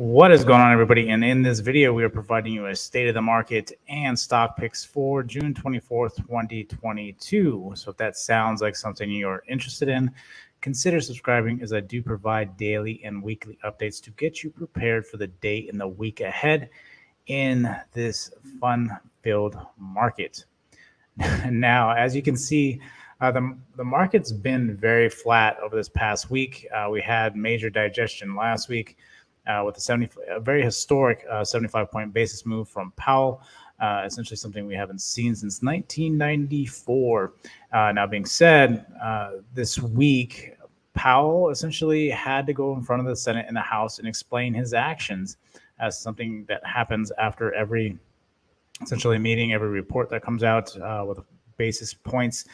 What is going on, everybody? And in this video, we are providing you a state of the market and stock picks for June 24th, 2022. So if that sounds like something you're interested in, consider subscribing, as I do provide daily and weekly updates to get you prepared for the day and the week ahead in this fun-filled market. Now, as you can see, the market's been very flat over this past week. We had major digestion last week with a very historic 75-point basis move from Powell, essentially something we haven't seen since 1994. Now, being said, this week, Powell essentially had to go in front of the Senate and the House and explain his actions as something that happens after every essentially meeting, every report that comes out with basis points,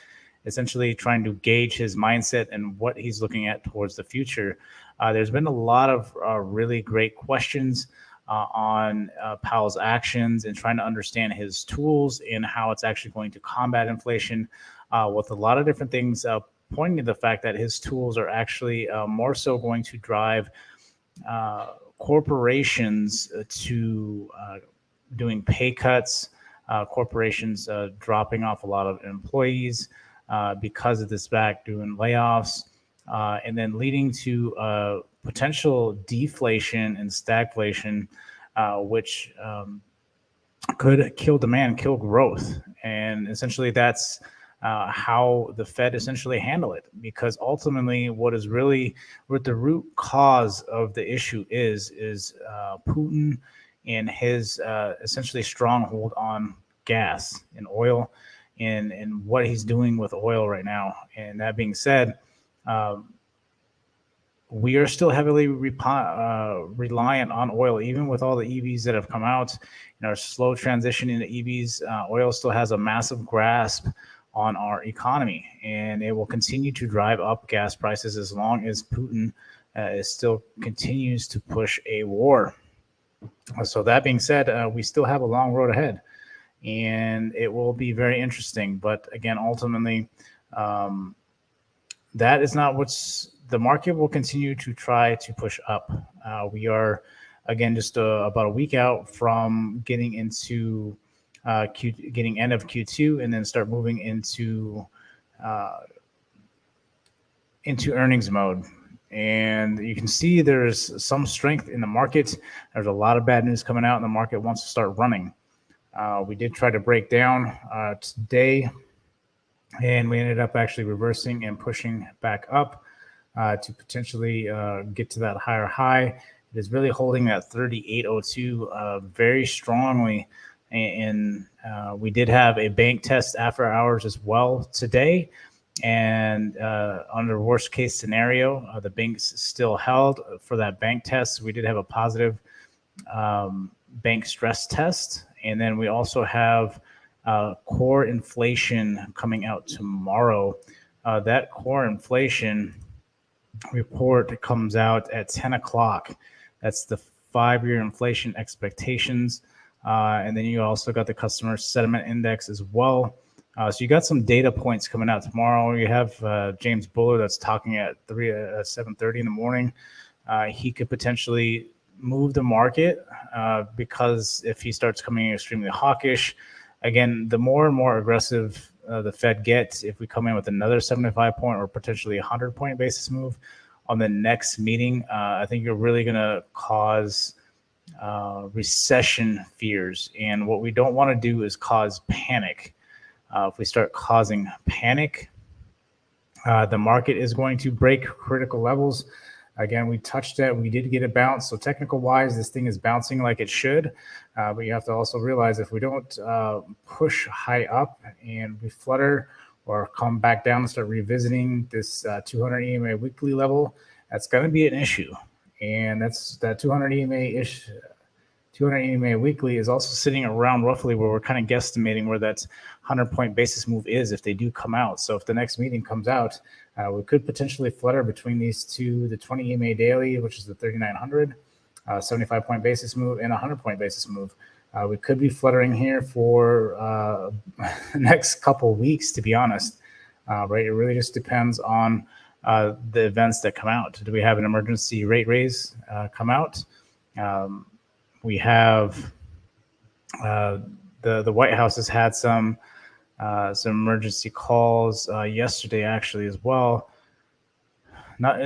essentially trying to gauge his mindset and what he's looking at towards the future. There's been a lot of really great questions on Powell's actions and trying to understand his tools and how it's actually going to combat inflation, with a lot of different things pointing to the fact that his tools are actually more so going to drive corporations to doing pay cuts, corporations dropping off a lot of employees because of this back doing layoffs, and then leading to potential deflation and stagflation, which could kill demand, kill growth. And essentially that's how the Fed essentially handle it, because ultimately what the root cause of the issue is Putin and his essentially stronghold on gas and oil, and what he's doing with oil right now. And that being said, we are still heavily reliant on oil, even with all the EVs that have come out. In our slow transition into EVs, oil still has a massive grasp on our economy, and it will continue to drive up gas prices as long as Putin still continues to push a war. So that being said, we still have a long road ahead, and it will be very interesting. But again, ultimately, that is not what's the market will continue to try to push up. We are, again, just about a week out from getting into getting end of Q2 and then start moving into earnings mode. And you can see there's some strength in the market. There's a lot of bad news coming out, and the market wants to start running. We did try to break down today, and we ended up actually reversing and pushing back up to potentially get to that higher high. It is really holding that 38.02 very strongly. And we did have a bank test after hours as well today. And under worst case scenario, the banks still held for that bank test. We did have a positive bank stress test. And then we also have core inflation coming out tomorrow. That core inflation report comes out at 10 o'clock. That's the 5-year inflation expectations. And then you also got the customer sentiment index as well. So you got some data points coming out tomorrow. You have James Bullard that's talking at 7:30 in the morning. He could potentially move the market because if he starts coming extremely hawkish, again, the more and more aggressive the Fed gets, if we come in with another 75-point or potentially 100-point basis move on the next meeting, I think you're really going to cause recession fears. And what we don't want to do is cause panic. If we start causing panic, the market is going to break critical levels. Again, we touched it. We did get a bounce. So technical wise, this thing is bouncing like it should. But you have to also realize if we don't push high up and we flutter or come back down and start revisiting this 200 EMA weekly level, that's going to be an issue. And that's that 200 EMA-ish. 200 EMA weekly is also sitting around roughly where we're kind of guesstimating where that 100-point basis move is if they do come out. So if the next meeting comes out, we could potentially flutter between these two, the 20 EMA daily, which is the 3,900, 75-point basis move, and 100-point basis move. We could be fluttering here for the next couple weeks, to be honest. Right? It really just depends on the events that come out. Do we have an emergency rate raise come out? We have the White House has had some emergency calls yesterday, actually, as well. Not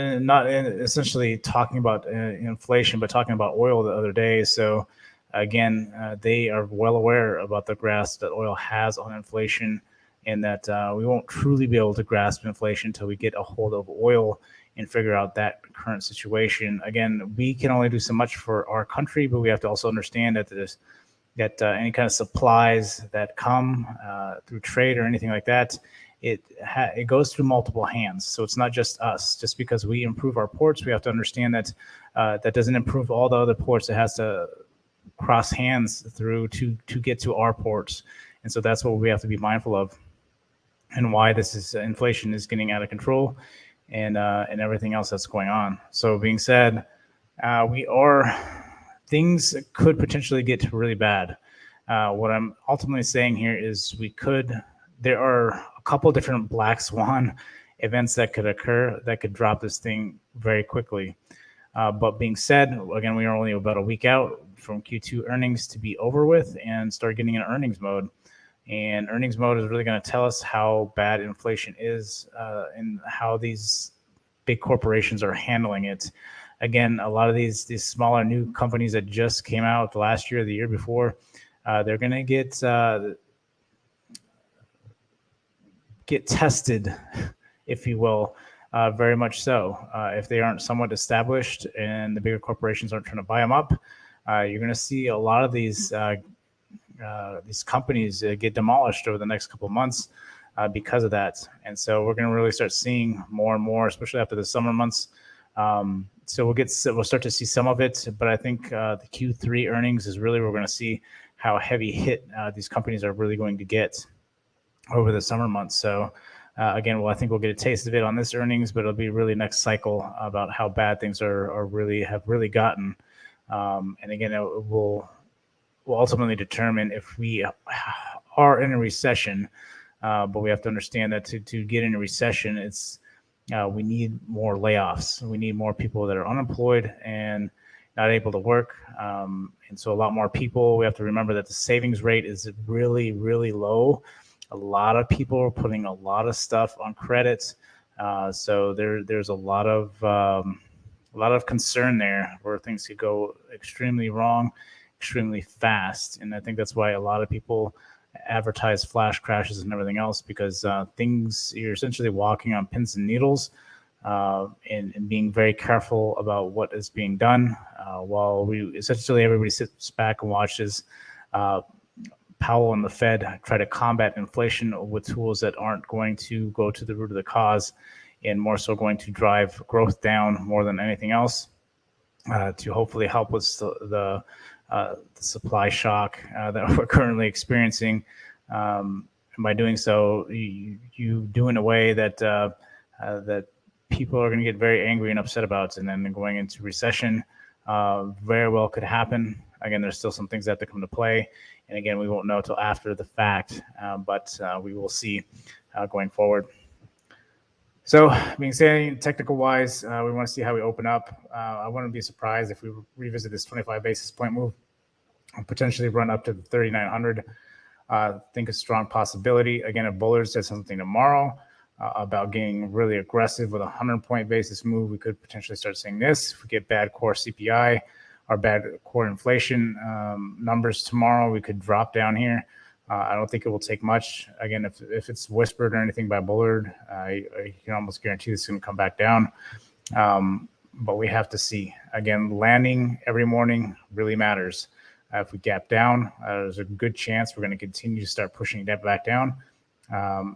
essentially talking about inflation, but talking about oil the other day. So again, they are well aware about the grasp that oil has on inflation, and that we won't truly be able to grasp inflation until we get a hold of oil and figure out that current situation. Again, we can only do so much for our country, but we have to also understand that any kind of supplies that come through trade or anything like that, it goes through multiple hands. So it's not just us. Just because we improve our ports, we have to understand that that doesn't improve all the other ports. It has to cross hands through to get to our ports, and so that's what we have to be mindful of, and why this is inflation is getting out of control, and everything else that's going on. So being said, things could potentially get really bad. What I'm ultimately saying here is there are a couple different black swan events that could occur that could drop this thing very quickly. But being said, again, we are only about a week out from Q2 earnings to be over with and start getting in earnings mode. And earnings mode is really going to tell us how bad inflation is and how these big corporations are handling it. Again, a lot of these smaller new companies that just came out last year, the year before, they're going to get tested, if you will, very much so. If they aren't somewhat established and the bigger corporations aren't trying to buy them up, you're going to see a lot of these companies get demolished over the next couple of months because of that. And so we're going to really start seeing more and more, especially after the summer months. So we'll start to see some of it, but I think the Q3 earnings is really where we're going to see how heavy hit these companies are really going to get over the summer months. So again, I think we'll get a taste of it on this earnings, but it'll be really next cycle about how bad things have really gotten. And again, it will ultimately determine if we are in a recession. But we have to understand that to get in a recession, we need more layoffs. We need more people that are unemployed and not able to work. And so a lot more people. We have to remember that the savings rate is really, really low. A lot of people are putting a lot of stuff on credit. So there's a lot of concern there where things could go extremely wrong, extremely fast. And I think that's why a lot of people advertise flash crashes and everything else, because you're essentially walking on pins and needles and being very careful about what is being done while everybody sits back and watches Powell and the Fed try to combat inflation with tools that aren't going to go to the root of the cause and more so going to drive growth down more than anything else to hopefully help with the supply shock that we're currently experiencing. And by doing so, you do in a way that that people are going to get very angry and upset about, and then going into recession very well could happen. Again, there's still some things that have to come to play, and again, we won't know until after the fact, but we will see going forward. So, being said, technical wise, we want to see how we open up. I wouldn't be surprised if we revisit this 25 basis point move, potentially run up to the 3,900. I think a strong possibility. Again, if Bullard says something tomorrow about getting really aggressive with a 100-point basis move, we could potentially start seeing this. If we get bad core CPI or bad core inflation numbers tomorrow, we could drop down here. I don't think it will take much. Again, if it's whispered or anything by Bullard, I can almost guarantee this is going to come back down. But we have to see. Again, landing every morning really matters. If we gap down, there's a good chance we're going to continue to start pushing that back down.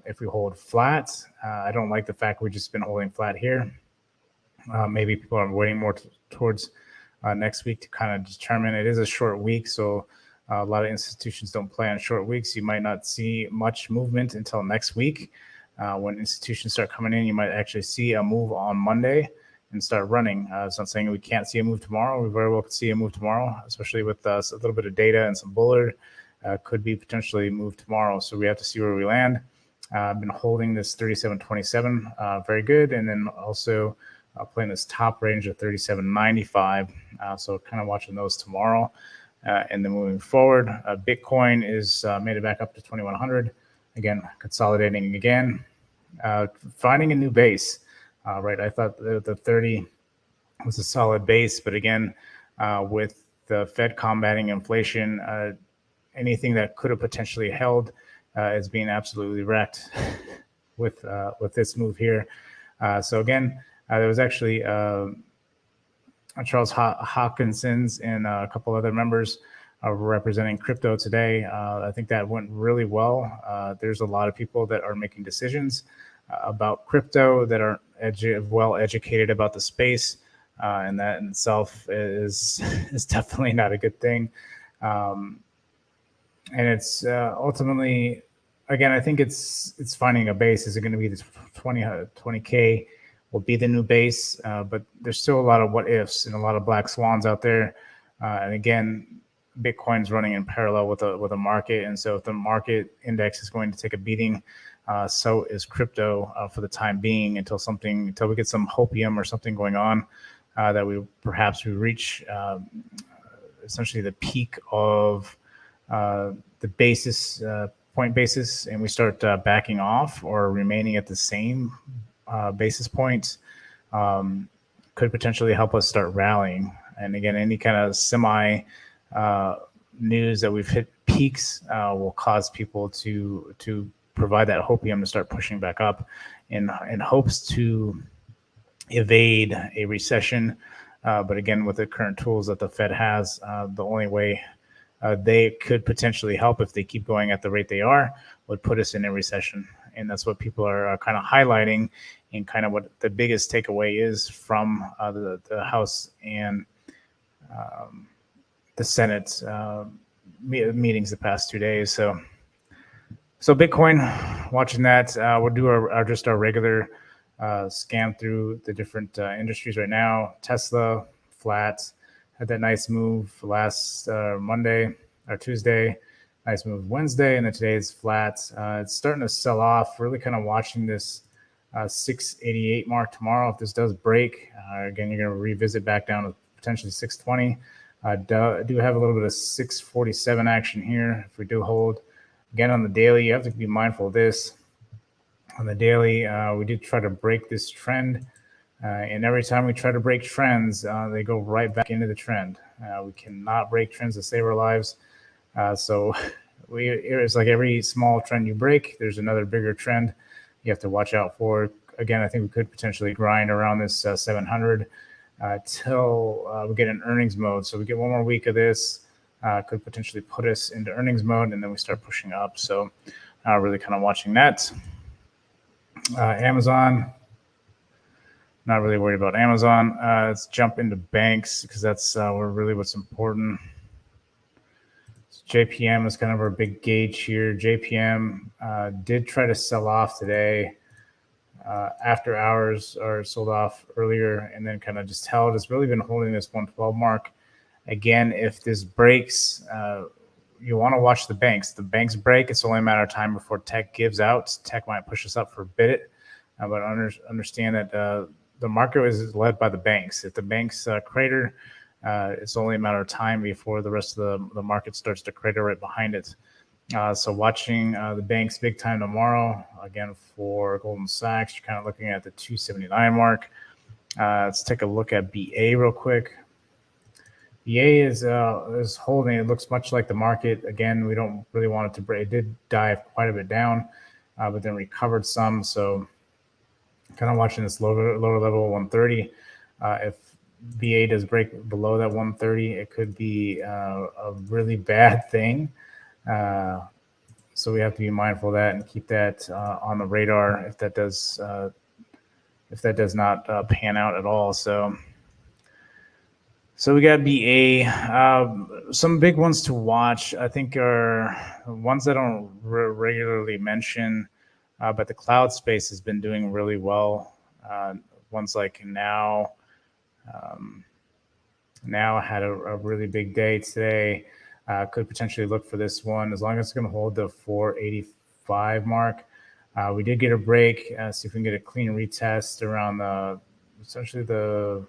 If we hold flat, I don't like the fact we've just been holding flat here. Maybe people are waiting more towards next week to kind of determine. It is a short week, so a lot of institutions don't play on short weeks. You might not see much movement until next week. When institutions start coming in, you might actually see a move on Monday and start running. It's not saying we can't see a move tomorrow. We very well could see a move tomorrow, especially with a little bit of data and some Bullard. Could be potentially moved tomorrow. So we have to see where we land. I've been holding this 37.27 very good. And then also playing this top range of 37.95. So kind of watching those tomorrow. And then moving forward, Bitcoin is made it back up to 2,100. Again, consolidating again, finding a new base. Right, I thought the 30 was a solid base, but again, with the Fed combating inflation, anything that could have potentially held is being absolutely wrecked with this move here. So again, there was actually Charles Hawkinson's and a couple other members representing crypto today. I think that went really well. There's a lot of people that are making decisions about crypto that aren't well educated about the space, and that in itself is definitely not a good thing. And it's ultimately, again, I think it's finding a base. Is it going to be this 20K? Will be the new base, but there's still a lot of what ifs and a lot of black swans out there. And again, Bitcoin's running in parallel with a market, and so if the market index is going to take a beating, so is crypto for the time being until we get some hopium or something going on, that we reach essentially the peak of the basis point basis, and we start backing off or remaining at the same basis points, could potentially help us start rallying. And again, any kind of semi news that we've hit peaks will cause people to provide that hopium to start pushing back up in hopes to evade a recession. But again, with the current tools that the Fed has, the only way they could potentially help, if they keep going at the rate they are, would put us in a recession. And that's what people are kind of highlighting, and kind of what the biggest takeaway is from the House and the Senate meetings the past 2 days. So Bitcoin, watching that. We'll do our regular scan through the different industries right now. Tesla, flat, had that nice move last Monday or Tuesday. Nice move Wednesday, and then today is flat. It's starting to sell off. Really kind of watching this 688 mark tomorrow. If this does break, again, you're going to revisit back down to potentially 620. Do have a little bit of 647 action here. If we do hold, again, on the daily, you have to be mindful of this. On the daily, we did try to break this trend. And every time we try to break trends, they go right back into the trend. We cannot break trends to save our lives. So it's like every small trend you break, there's another bigger trend you have to watch out for. Again, I think we could potentially grind around this 700 till we get an earnings mode. So we get one more week of this, could potentially put us into earnings mode, and then we start pushing up. So really kind of watching that. Amazon, not really worried about Amazon. Let's jump into banks, because that's really what's important. JPM is kind of our big gauge here. JPM did try to sell off today. After hours, or sold off earlier, and then kind of just held. It's really been holding this 112 mark. Again, if this breaks, you want to watch the banks. The banks break, it's only a matter of time before tech gives out. Tech might push us up for a bit, but understand that the market is led by the banks. If the banks crater, it's only a matter of time before the rest of the market starts to crater right behind it. So watching the banks big time tomorrow. Again, for Goldman Sachs, you're kind of looking at the 279 mark. Let's take a look at BA real quick. BA is holding. It looks much like the market. Again, we don't really want it to break. It did dive quite a bit down, but then recovered some. So kind of watching this lower level 130. If BA does break below that 130, it could be a really bad thing. So we have to be mindful of that and keep that on the radar if that does not pan out at all. So we got BA. Some big ones to watch, I think, are ones that I don't regularly mention, but the cloud space has been doing really well. Ones like Now had a really big day today. Could potentially look for this one, as long as it's going to hold the 485 mark. We did get a break. See if we can get a clean retest around the essentially the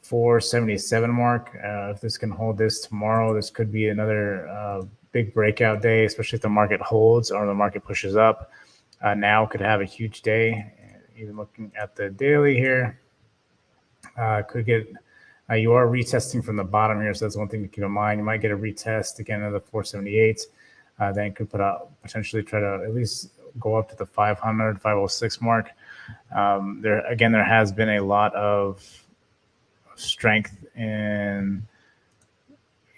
477 mark. If this can hold this tomorrow, this could be another big breakout day, especially if the market holds or the market pushes up. Now could have a huge day. Even looking at the daily here, could get. You are retesting from the bottom here, so that's one thing to keep in mind. You might get a retest again of the 478. Then it could put out potentially try to at least go up to the 500, 506 mark. There has been a lot of strength in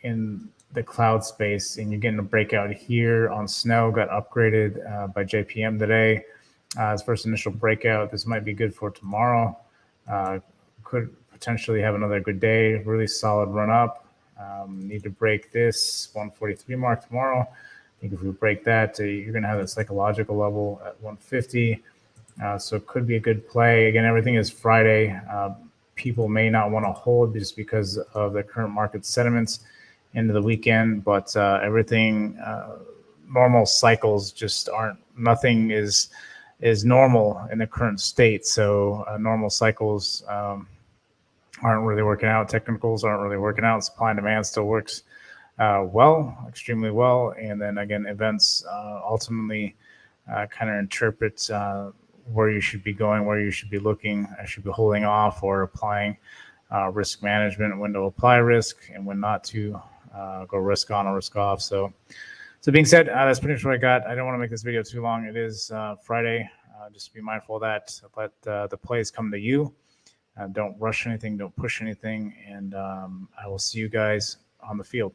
the cloud space, and you're getting a breakout here on Snow. Got upgraded by JPM today. His first initial breakout. This might be good for tomorrow. Could potentially have another good day. Really solid run up. Need to break this 143 mark tomorrow. I think if we break that, you're going to have a psychological level at 150. So it could be a good play. Again, everything is Friday. People may not want to hold just because of the current market sentiments into the weekend, but everything, normal cycles just aren't, nothing is normal in the current state. So normal cycles aren't really working out. Technicals aren't really working out. Supply and demand still works extremely well. And then again, events ultimately kind of interpret where you should be going, where you should be looking. I should be holding off or applying risk management, when to apply risk and when not to go risk on or risk off. So being said, that's pretty much what I got. I don't want to make this video too long. It is Friday. Just be mindful of that. Let the plays come to you. Don't rush anything. Don't push anything. And I will see you guys on the field.